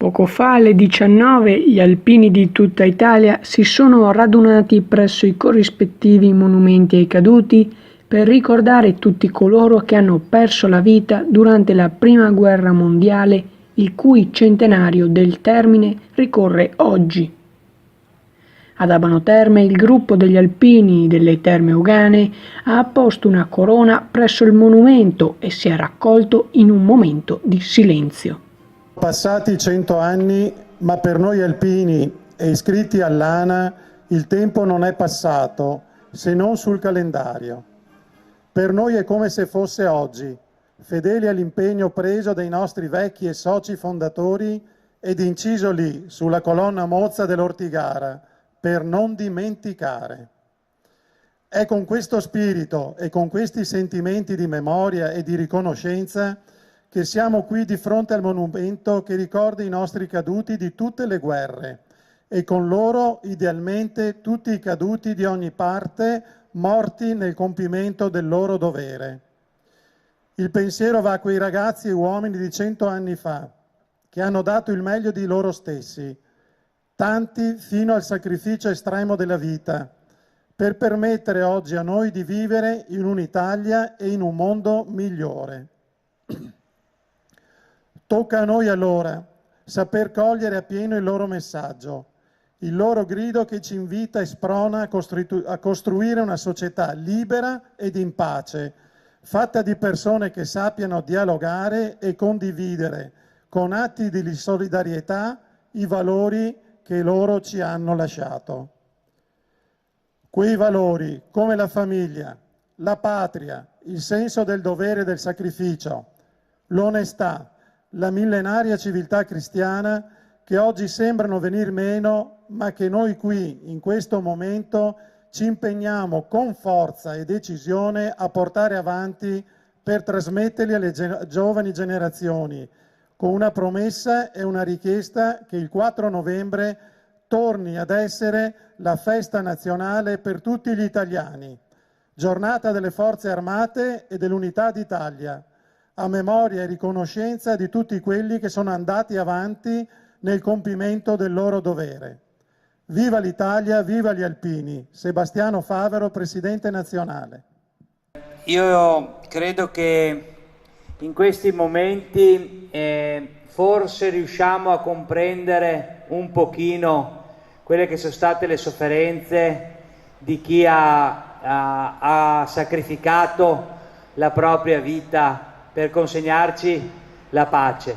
Poco fa, alle 19, gli alpini di tutta Italia si sono radunati presso i corrispettivi monumenti ai caduti per ricordare tutti coloro che hanno perso la vita durante la Prima Guerra Mondiale, il cui centenario del termine ricorre oggi. Ad Abano Terme il gruppo degli alpini delle Terme Euganee ha apposto una corona presso il monumento e si è raccolto in un momento di silenzio. Passati 100 anni, ma per noi alpini e iscritti all'ANA il tempo non è passato, se non sul calendario. Per noi è come se fosse oggi, fedeli all'impegno preso dai nostri vecchi e soci fondatori ed inciso lì, sulla colonna mozza dell'Ortigara, per non dimenticare. È con questo spirito e con questi sentimenti di memoria e di riconoscenza che siamo qui di fronte al monumento che ricorda i nostri caduti di tutte le guerre e con loro, idealmente, tutti i caduti di ogni parte morti nel compimento del loro dovere. Il pensiero va a quei ragazzi e uomini di 100 anni fa che hanno dato il meglio di loro stessi, tanti fino al sacrificio estremo della vita, per permettere oggi a noi di vivere in un'Italia e in un mondo migliore. Tocca a noi allora saper cogliere appieno il loro messaggio, il loro grido che ci invita e sprona a costruire una società libera ed in pace, fatta di persone che sappiano dialogare e condividere con atti di solidarietà i valori che loro ci hanno lasciato. Quei valori, come la famiglia, la patria, il senso del dovere e del sacrificio, l'onestà, la millenaria civiltà cristiana che oggi sembrano venir meno, ma che noi qui, in questo momento, ci impegniamo con forza e decisione a portare avanti per trasmetterli alle giovani generazioni, con una promessa e una richiesta che il 4 novembre torni ad essere la festa nazionale per tutti gli italiani, giornata delle Forze Armate e dell'Unità d'Italia, a memoria e riconoscenza di tutti quelli che sono andati avanti nel compimento del loro dovere. Viva l'Italia, viva gli alpini. Sebastiano Favero, Presidente Nazionale. Io credo che in questi momenti forse riusciamo a comprendere un pochino quelle che sono state le sofferenze di chi ha sacrificato la propria vita per consegnarci la pace.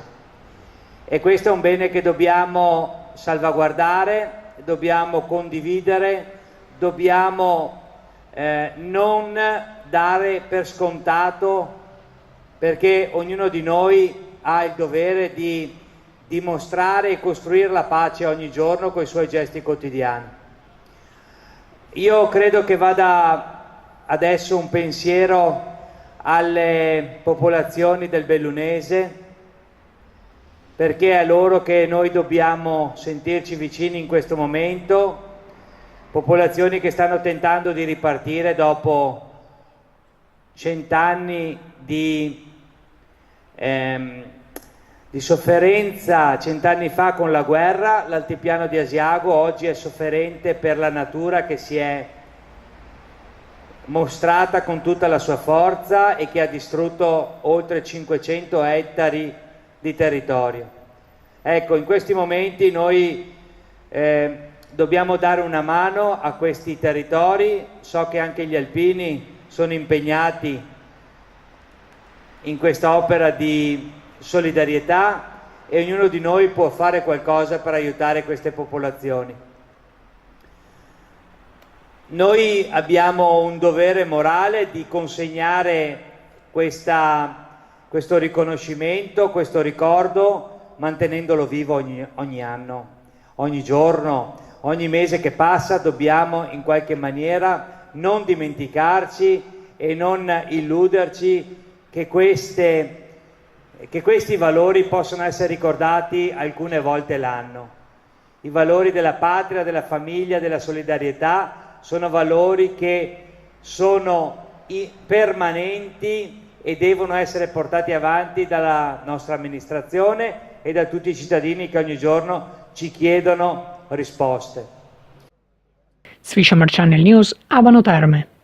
E questo è un bene che dobbiamo salvaguardare, dobbiamo condividere, dobbiamo non dare per scontato, perché ognuno di noi ha il dovere di dimostrare e costruire la pace ogni giorno con i suoi gesti quotidiani. Io credo che vada adesso un pensiero alle popolazioni del Bellunese, perché è a loro che noi dobbiamo sentirci vicini in questo momento, popolazioni che stanno tentando di ripartire dopo 100 anni di sofferenza. 100 anni fa con la guerra l'altipiano di Asiago oggi è sofferente per la natura che si è mostrata con tutta la sua forza e che ha distrutto oltre 500 ettari di territorio. Ecco, in questi momenti noi dobbiamo dare una mano a questi territori. So che anche gli alpini sono impegnati in questa opera di solidarietà e ognuno di noi può fare qualcosa per aiutare queste popolazioni. Noi abbiamo un dovere morale di consegnare questo riconoscimento, questo ricordo, mantenendolo vivo ogni anno, ogni giorno, ogni mese che passa. Dobbiamo in qualche maniera non dimenticarci e non illuderci che questi valori possono essere ricordati alcune volte l'anno. I valori della patria, della famiglia, della solidarietà sono valori che sono permanenti e devono essere portati avanti dalla nostra amministrazione e da tutti i cittadini che ogni giorno ci chiedono risposte. Z Fischer Channel News, Abano Terme.